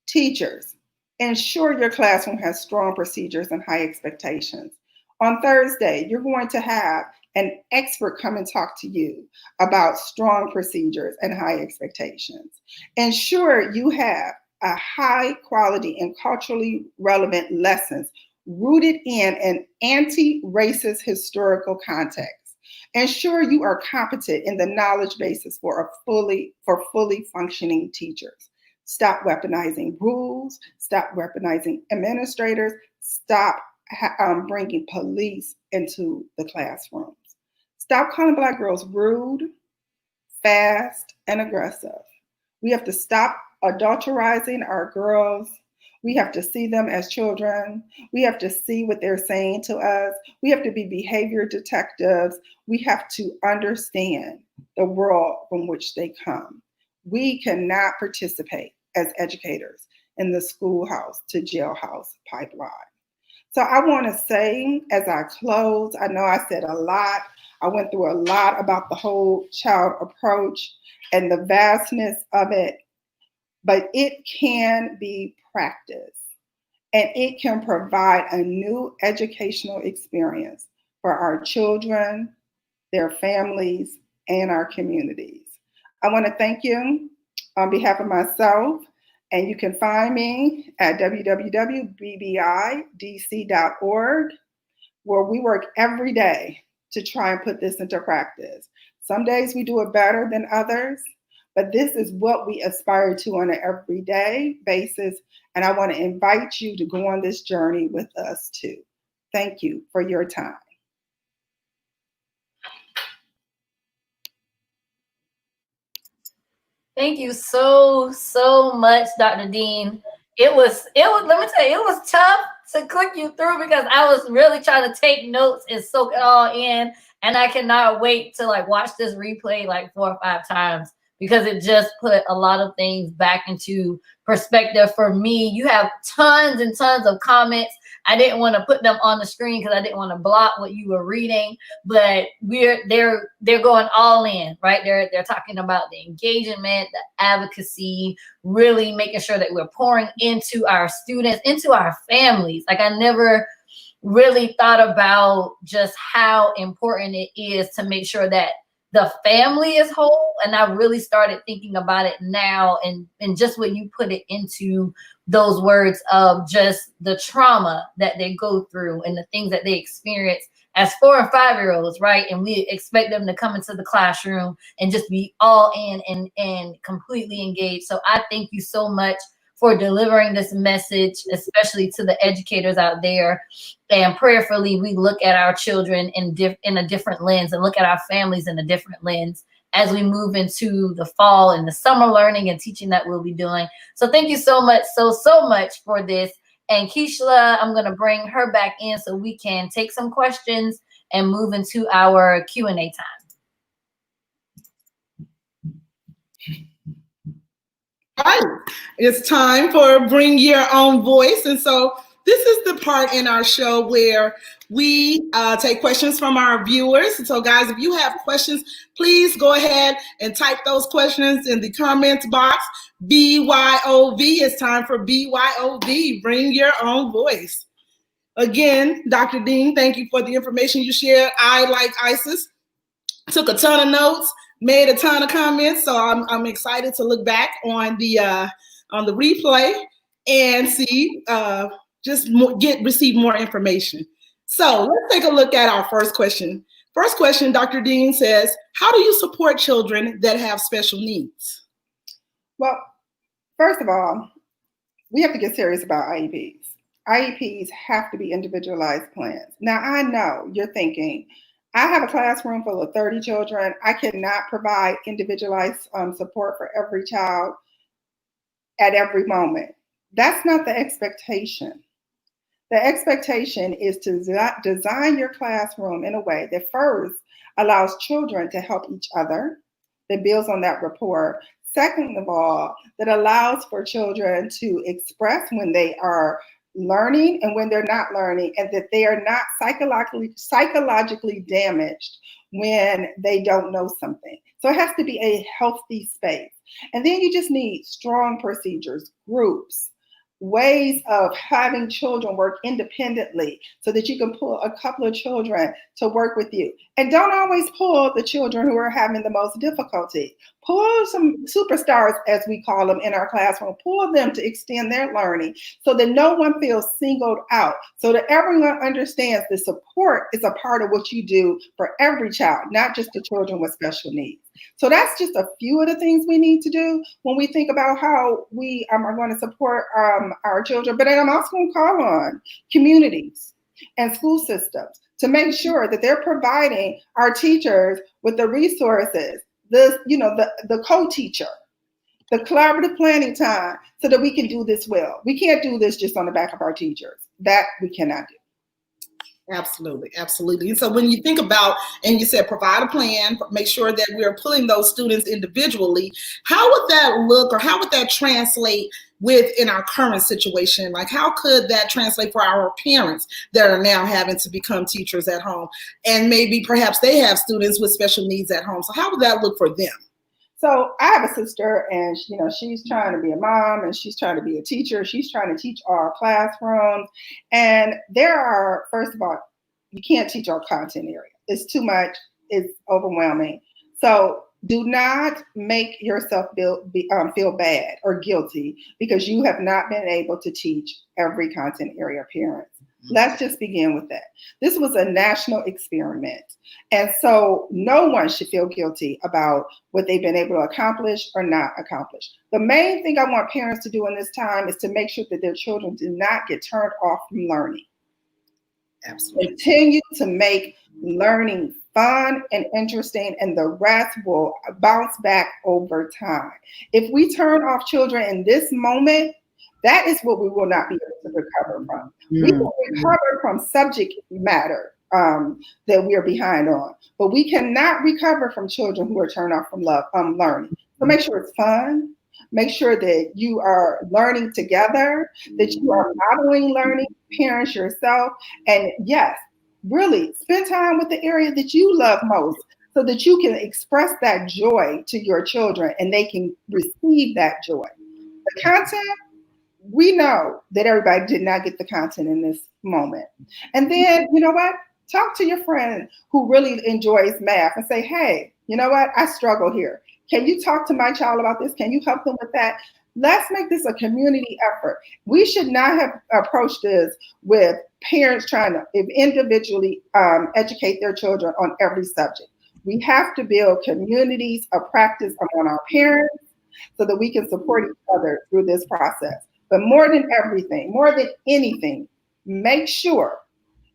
Teachers, ensure your classroom has strong procedures and high expectations. On Thursday, you're going to have an expert come and talk to you about strong procedures and high expectations. Ensure you have a high quality and culturally relevant lessons rooted in an anti-racist historical context. Ensure you are competent in the knowledge basis for fully functioning teachers. Stop weaponizing rules, stop weaponizing administrators, stop bringing police into the classrooms. Stop calling Black girls rude, fast, and aggressive. We have to stop adulterizing our girls. We have to see them as children. We have to see what they're saying to us. We have to be behavior detectives. We have to understand the world from which they come. We cannot participate as educators in the schoolhouse to jailhouse pipeline. So I want to say, as I close, I know I said a lot. I went through a lot about the whole child approach and the vastness of it, but it can be practiced and it can provide a new educational experience for our children, their families, and our communities. I want to thank you on behalf of myself, and you can find me at www.bbidc.org, where we work every day to try and put this into practice. Some days we do it better than others, but this is what we aspire to on an everyday basis. And I want to invite you to go on this journey with us too. Thank you for your time. Thank you so much, Dr. Dean. It was, let me tell you, it was tough to click you through because I was really trying to take notes and soak it all in. And I cannot wait to watch this replay 4 or 5 times because it just put a lot of things back into perspective for me. You have tons and tons of comments. I didn't want to put them on the screen because I didn't want to block what you were reading, but they're going all in, right? They're talking about the engagement, the advocacy, really making sure that we're pouring into our students, into our families. I never really thought about just how important it is to make sure that the family is whole. And I really started thinking about it now, and just when you put it into those words of just the trauma that they go through and the things that they experience as 4 and 5-year-olds, right? And we expect them to come into the classroom and just be all in and completely engaged. So I thank you so much for delivering this message, especially to the educators out there. And prayerfully, we look at our children in a different lens and look at our families in a different lens as we move into the fall and the summer learning and teaching that we'll be doing. So thank you so much, so much for this. And Keishla, I'm going to bring her back in so we can take some questions and move into our Q&A time. All right, it's time for Bring Your Own Voice. And so this is the part in our show where we take questions from our viewers. So guys, if you have questions, please go ahead and type those questions in the comments box. BYOV, it's time for BYOV, Bring Your Own Voice. Again, Dr. Dean, thank you for the information you shared. I, like Isis, took a ton of notes, made a ton of comments, so I'm excited to look back on the replay and see receive more information. So let's take a look at our first question. First question, Dr. Dean says, how do you support children that have special needs? Well, first of all, we have to get serious about IEPs. IEPs have to be individualized plans. Now, I know you're thinking, I have a classroom full of 30 children. I cannot provide individualized support for every child at every moment. That's not the expectation. The expectation is to design your classroom in a way that first allows children to help each other, that builds on that rapport. Second of all, that allows for children to express when they are learning and when they're not learning, and that they are not psychologically damaged when they don't know something. So it has to be a healthy space. And then you just need strong procedures, groups, ways of having children work independently so that you can pull a couple of children to work with you. And don't always pull the children who are having the most difficulty. Pull some superstars, as we call them in our classroom, pull them to extend their learning so that no one feels singled out, so that everyone understands the support is a part of what you do for every child, not just the children with special needs. So that's just a few of the things we need to do when we think about how we are going to support our children. But then I'm also going to call on communities and school systems to make sure that they're providing our teachers with the resources, the co-teacher, the collaborative planning time, so that we can do this well. We can't do this just on the back of our teachers. That we cannot do. Absolutely, absolutely. And so when you think about, and you said provide a plan, make sure that we're pulling those students individually, how would that look, or how would that translate within our current situation? Like, how could that translate for our parents that are now having to become teachers at home, and maybe perhaps they have students with special needs at home? So how would that look for them? So I have a sister, and she's trying to be a mom, and she's trying to be a teacher. She's trying to teach our classrooms. And there are, first of all, you can't teach our content area. It's too much. It's overwhelming. So do not make yourself feel bad or guilty because you have not been able to teach every content area of parents. Let's just begin with that. This was a national experiment. And so no one should feel guilty about what they've been able to accomplish or not accomplish. The main thing I want parents to do in this time is to make sure that their children do not get turned off from learning. Absolutely. Continue to make learning fun and interesting, and the rest will bounce back over time. If we turn off children in this moment, that is what we will not be able to recover from. We will recover from subject matter that we are behind on, but we cannot recover from children who are turned off from learning. So make sure it's fun. Make sure that you are learning together, that you are modeling learning, parents yourself, and yes, really spend time with the area that you love most so that you can express that joy to your children and they can receive that joy. The content, we know that everybody did not get the content in this moment. And then, you know what? Talk to your friend who really enjoys math and say, hey, you know what? I struggle here. Can you talk to my child about this? Can you help them with that? Let's make this a community effort. We should not have approached this with parents trying to individually educate their children on every subject. We have to build communities of practice among our parents so that we can support each other through this process. But more than everything, more than anything, make sure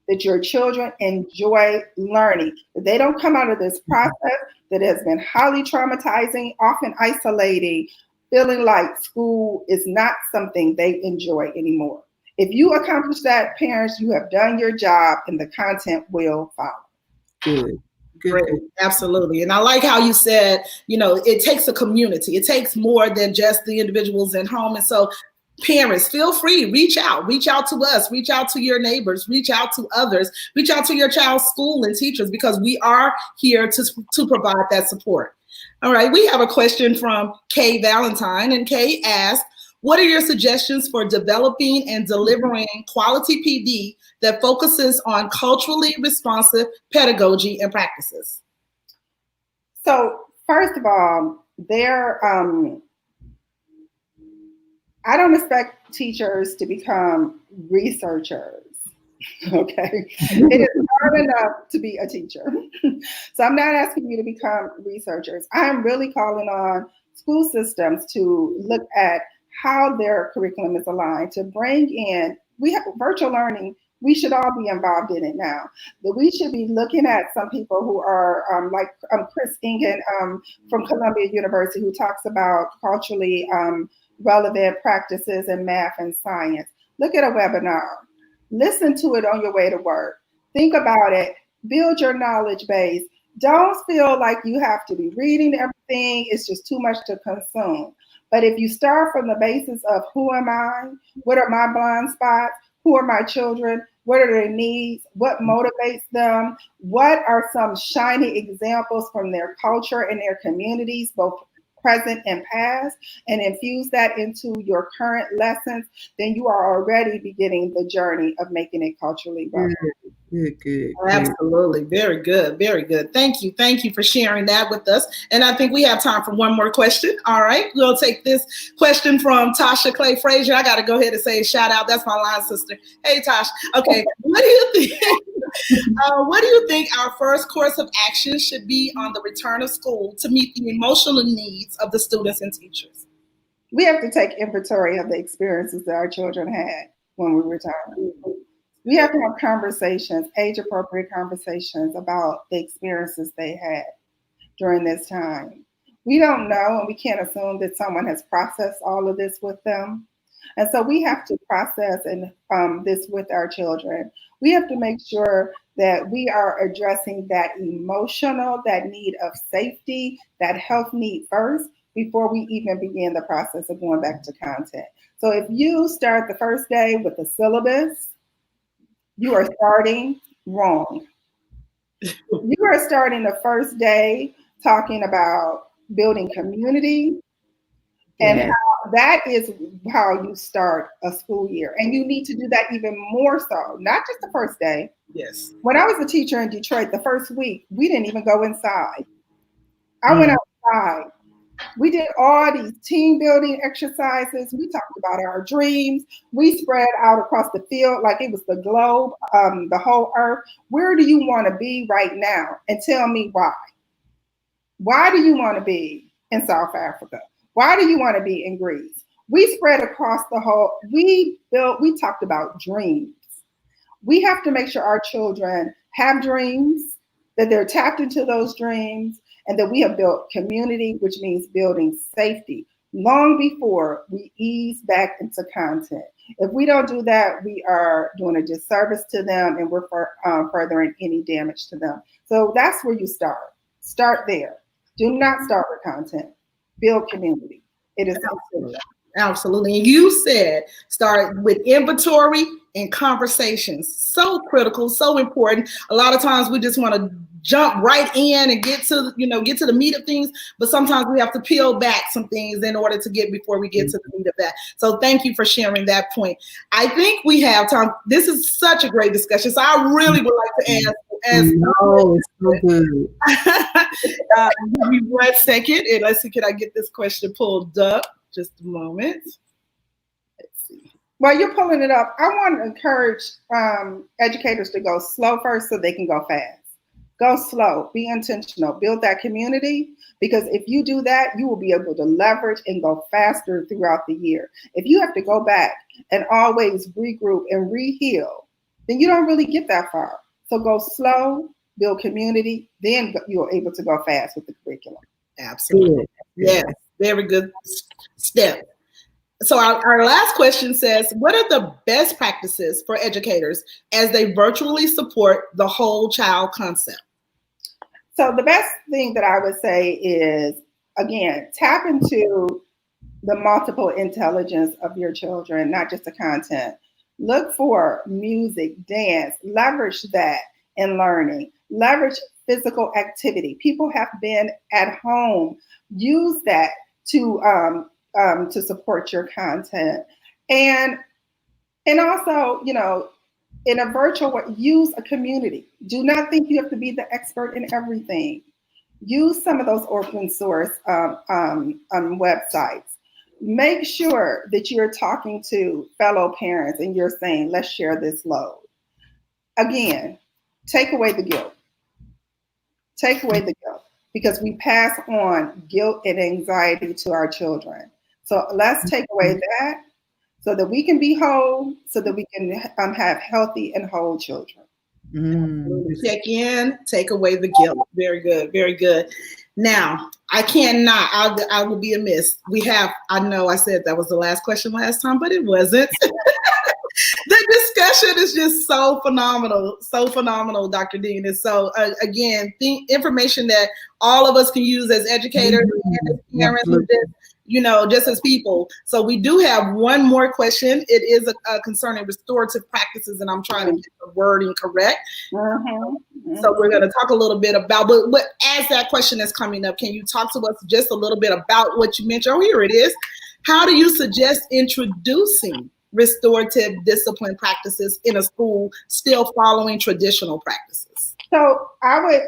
that your children enjoy learning, that they don't come out of this process that has been highly traumatizing, often isolating, feeling like school is not something they enjoy anymore. If you accomplish that, parents, you have done your job and the content will follow. Good. Great. Absolutely. And I like how you said, it takes a community. It takes more than just the individuals at home. And so parents, feel free, reach out to us, reach out to your neighbors, reach out to others, reach out to your child's school and teachers, because we are here to provide that support. All right, we have a question from Kay Valentine, and Kay asked, what are your suggestions for developing and delivering quality PD that focuses on culturally responsive pedagogy and practices? So first of all, I don't expect teachers to become researchers, okay? It is hard enough to be a teacher. So I'm not asking you to become researchers. I'm really calling on school systems to look at how their curriculum is aligned, to bring in, we have virtual learning We should all be involved in it now. That we should be looking at some people who are like Chris Ingen from Columbia University, who talks about culturally relevant practices in math and science. Look at a webinar. Listen to it on your way to work. Think about it. Build your knowledge base. Don't feel like you have to be reading everything. It's just too much to consume. But if you start from the basis of who am I? What are my blind spots? Who are my children? What are their needs? What motivates them? What are some shiny examples from their culture and their communities, both present and past, and infuse that into your current lessons, then you are already beginning the journey of making it culturally relevant. Good. Absolutely. Very good. Very good. Thank you. Thank you for sharing that with us. And I think we have time for one more question. All right. We'll take this question from Tasha Clay Frazier. I got to go ahead and say a shout out. That's my line sister. Hey, Tosh. Okay. What do you think? What do you think our first course of action should be on the return of school to meet the emotional needs of the students and teachers? We have to take inventory of the experiences that our children had when we returned. We have to have conversations, age-appropriate conversations about the experiences they had during this time. We don't know, and we can't assume that someone has processed all of this with them. And so we have to process this with our children. We have to make sure that we are addressing that emotional, that need of safety, that health need first, before we even begin the process of going back to content. So if you start the first day with the syllabus, you are starting wrong. You are starting the first day talking about building community, and how that is how you start a school year. And you need to do that even more so, not just the first day. Yes. When I was a teacher in Detroit, the first week, we didn't even go inside. I went outside. We did all these team building exercises. We talked about our dreams. We spread out across the field like it was the globe, the whole earth. Where do you want to be right now? And tell me why. Why do you want to be in South Africa? Why do you want to be in Greece? We spread across the whole, we talked about dreams. We have to make sure our children have dreams, that they're tapped into those dreams, and that we have built community, which means building safety, long before we ease back into content. If we don't do that, we are doing a disservice to them, and we're furthering any damage to them. So that's where you start. Start there. Do not start with content. Build community. It is essential. Absolutely. And you said start with inventory and conversations. So critical, so important. A lot of times we just want to jump right in and get to the meat of things, but sometimes we have to peel back some things in order to before we get to the meat of that. So thank you for sharing that point. I think we have time. This is such a great discussion. So I really would like to ask No, it's so good. give me 1 second and let's see, can I get this question pulled up? Just a moment. Let's see. While you're pulling it up, I want to encourage educators to go slow first so they can go fast. Go slow, be intentional, build that community, because if you do that, you will be able to leverage and go faster throughout the year. If you have to go back and always regroup and re-heal, then you don't really get that far. So go slow, build community, then you're able to go fast with the curriculum. Absolutely. Yes, very good step. So our last question says, what are the best practices for educators as they virtually support the whole child concept? So the best thing that I would say is, again, tap into the multiple intelligence of your children, not just the content. Look for music, dance, leverage that in learning, leverage physical activity. People have been at home. Use that to support your content. And also, in a virtual way, use a community. Do not think you have to be the expert in everything. Use some of those open source websites. Make sure that you're talking to fellow parents and you're saying, let's share this load. Again, take away the guilt. Take away the guilt, because we pass on guilt and anxiety to our children. So let's take away that so that we can be whole, so that we can have healthy and whole children. Check in, take away the guilt. Very good, very good. Now, I will be amiss. I know I said that was the last question last time, but it wasn't. The discussion is just so phenomenal, Dr. Dean. And so, again, the information that all of us can use as educators and as parents, just as people. So we do have one more question. It is concerning restorative practices, and I'm trying to get the wording correct. So we're going to talk a little bit about, but as that question is coming up, can you talk to us just a little bit about what you mentioned? Oh, here it is. How do you suggest introducing restorative discipline practices in a school, still following traditional practices? So I would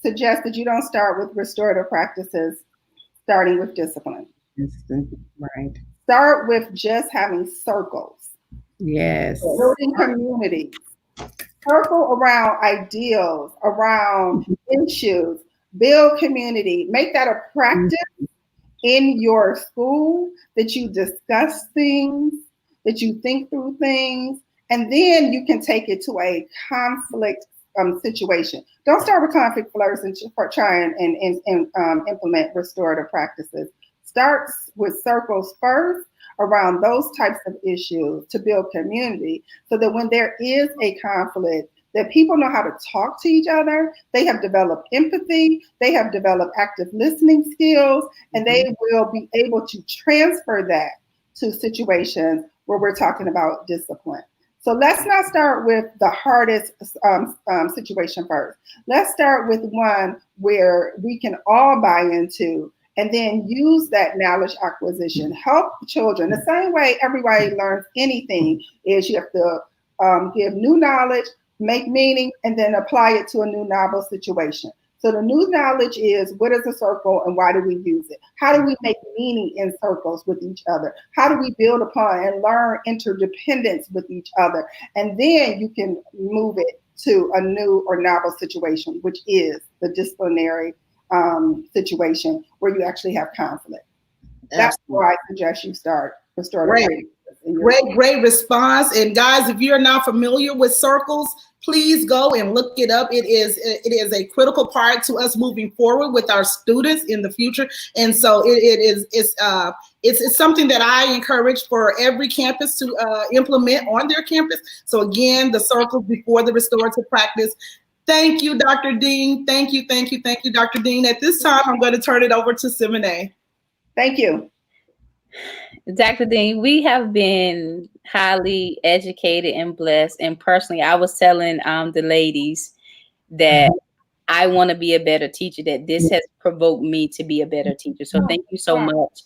suggest that you don't start with restorative practices, starting with discipline. Right. Start with just having circles. Yes. Building communities. Circle around ideals, around issues. Build community. Make that a practice in your school, that you discuss things, that you think through things, and then you can take it to a conflict situation. Don't start with conflict first and try and implement restorative practices. Start with circles first around those types of issues to build community, so that when there is a conflict, that people know how to talk to each other. They have developed empathy, they have developed active listening skills, and they will be able to transfer that to situations where we're talking about discipline. So let's not start with the hardest situation first. Let's start with one where we can all buy into, and then use that knowledge acquisition. Help children. The same way everybody learns anything is you have to give new knowledge, make meaning, and then apply it to a new novel situation. So the new knowledge is, what is a circle and why do we use it? How do we make meaning in circles with each other? How do we build upon and learn interdependence with each other? And then you can move it to a new or novel situation, which is the disciplinary situation where you actually have conflict. That's where I suggest you start. Great response. And guys, if you're not familiar with circles, please go and look it up. It is a critical part to us moving forward with our students in the future. And so it's something that I encourage for every campus to implement on their campus. So again, the circles before the restorative practice. Thank you, Dr. Dean. Thank you, Dr. Dean. At this time, I'm going to turn it over to Simone. Thank you. Dr. Dean, we have been highly educated and blessed. And personally, I was telling the ladies that I want to be a better teacher, that this has provoked me to be a better teacher. So thank you so much.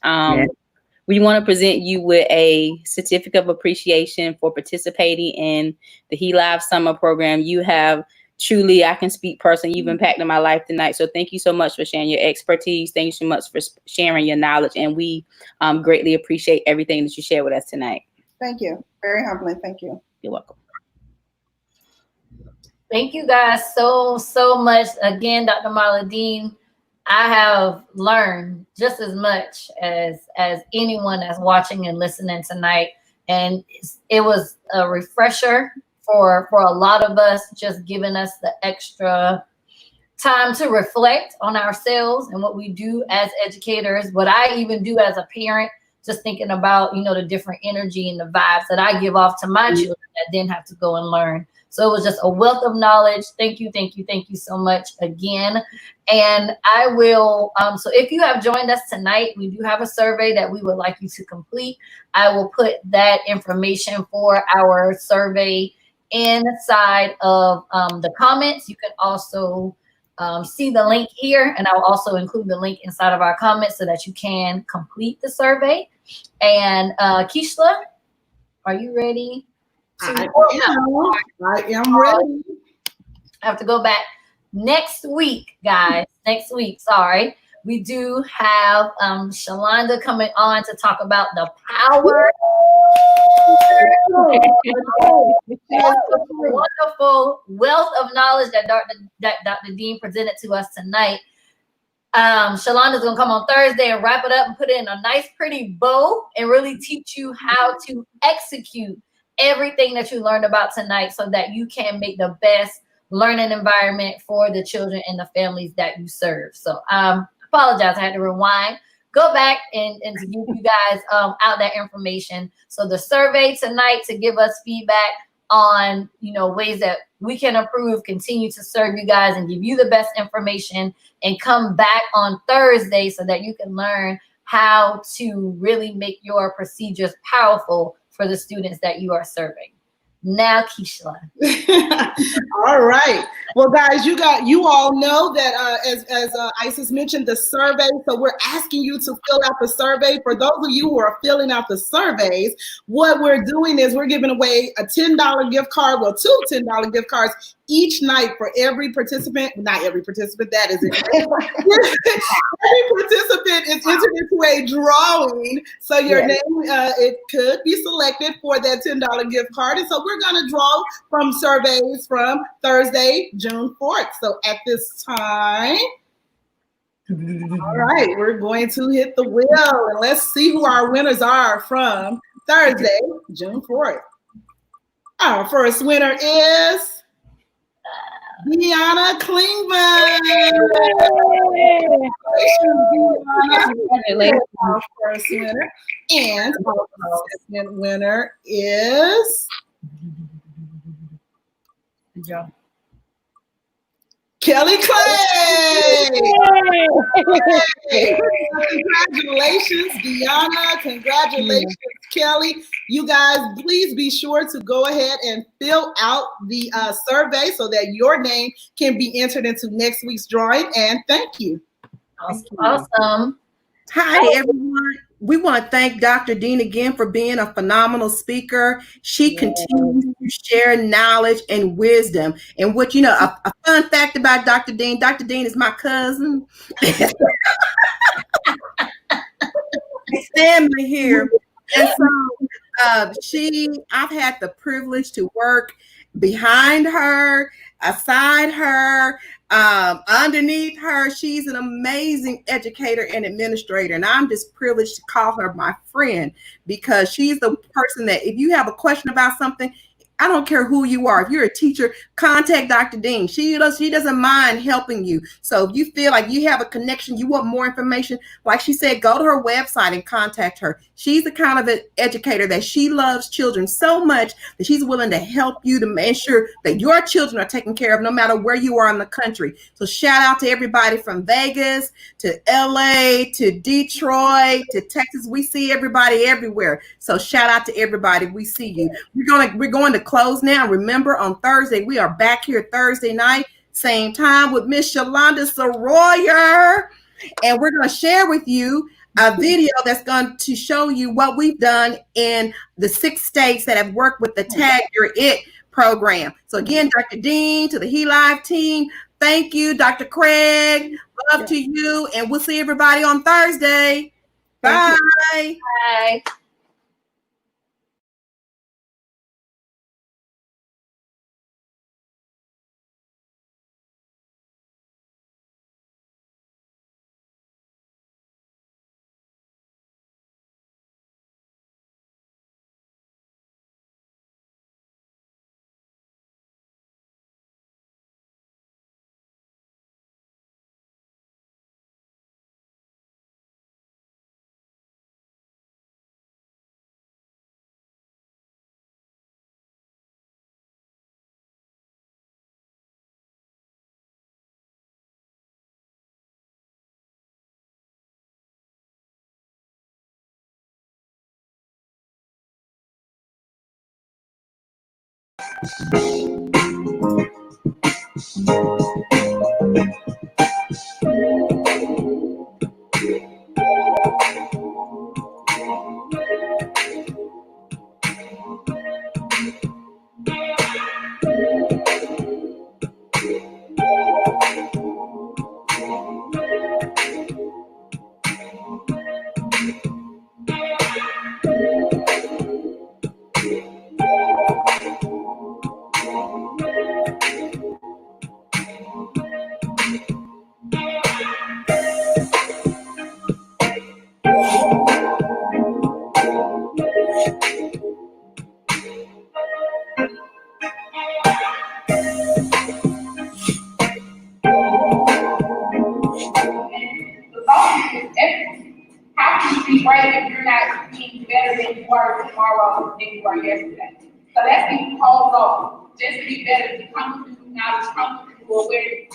We want to present you with a certificate of appreciation for participating in the L.I.V.E summer program. You have truly, I can speak personally, you've impacted my life tonight. So thank you so much for sharing your expertise. Thank you so much for sharing your knowledge. And we greatly appreciate everything that you shared with us tonight. Thank you. Very humbling. Thank you. You're welcome. Thank you guys so much. Again, Dr. Marla Dean, I have learned just as much as anyone that's watching and listening tonight. And it was a refresher for a lot of us, just giving us the extra time to reflect on ourselves and what we do as educators, what I even do as a parent, just thinking about, the different energy and the vibes that I give off to my children that then have to go and learn. So it was just a wealth of knowledge. Thank you so much again. And I will, so if you have joined us tonight, we do have a survey that we would like you to complete. I will put that information for our survey inside of the comments. You can also see the link here, and I'll also include the link inside of our comments so that you can complete the survey. And Keishla, are you ready? I am ready. I have to go back next week, guys. Sorry. We do have Shalonda coming on to talk about the power. Wonderful wealth of knowledge that Dr. Dean presented to us tonight. Shalonda's gonna come on Thursday and wrap it up and put it in a nice, pretty bow and really teach you how to execute everything that you learned about tonight so that you can make the best learning environment for the children and the families that you serve. So apologize, I had to rewind. Go back and to give you guys out that information. So the survey tonight to give us feedback on, you know, ways that we can improve, continue to serve you guys and give you the best information, and come back on Thursday so that you can learn how to really make your procedures powerful for the students that you are serving. Now, Keishla. All right. Well, guys, you all know that as Isis mentioned, the survey. So we're asking you to fill out the survey. For those of you who are filling out the surveys, what we're doing is we're giving away a $10 gift card, well, two $10 gift cards each night for every participant. Not every participant, that is it. Every participant is entered into a drawing. So your name, it could be selected for that $10 gift card. And so we're going to draw from surveys from Thursday, June 4th. So at this time, all right, we're going to hit the wheel and let's see who our winners are from Thursday, June 4th. Our first winner is Deanna Klingman. Congratulations, our first winner. And our second winner is Kelly Clay. Congratulations, Deanna. Congratulations, Kelly. You guys, please be sure to go ahead and fill out the survey so that your name can be entered into next week's drawing. And thank you. Awesome. Hi, everyone. We want to thank Dr. Dean again for being a phenomenal speaker. She continues to share knowledge and wisdom. And what, you know, a fun fact about Dr. Dean is my cousin. His family here. And so I've had the privilege to work behind her, aside her, underneath her. She's an amazing educator and administrator, and I'm just privileged to call her my friend because she's the person that if you have a question about something, I don't care who you are. If you're a teacher, contact Dr. Dean. She doesn't mind helping you. So if you feel like you have a connection, you want more information, like she said, go to her website and contact her. She's the kind of an educator that she loves children so much that she's willing to help you to make sure that your children are taken care of no matter where you are in the country. So shout out to everybody from Vegas to LA to Detroit to Texas. We see everybody everywhere. So shout out to everybody. We see you. We're going to close now. Remember, on Thursday, we are back here Thursday night, same time with Miss Shalonda Soroyer. And we're going to share with you a video that's going to show you what we've done in the 6 states that have worked with the Tag Your It program. So again, Dr. Dean, to the L.I.V.E team, thank you. Dr. Craig, love to you. And we'll see everybody on Thursday. Bye. Bye. tomorrow than you are yesterday. So let's be pause off. Just to be better, be comfortable, knowledge, comfortable, aware.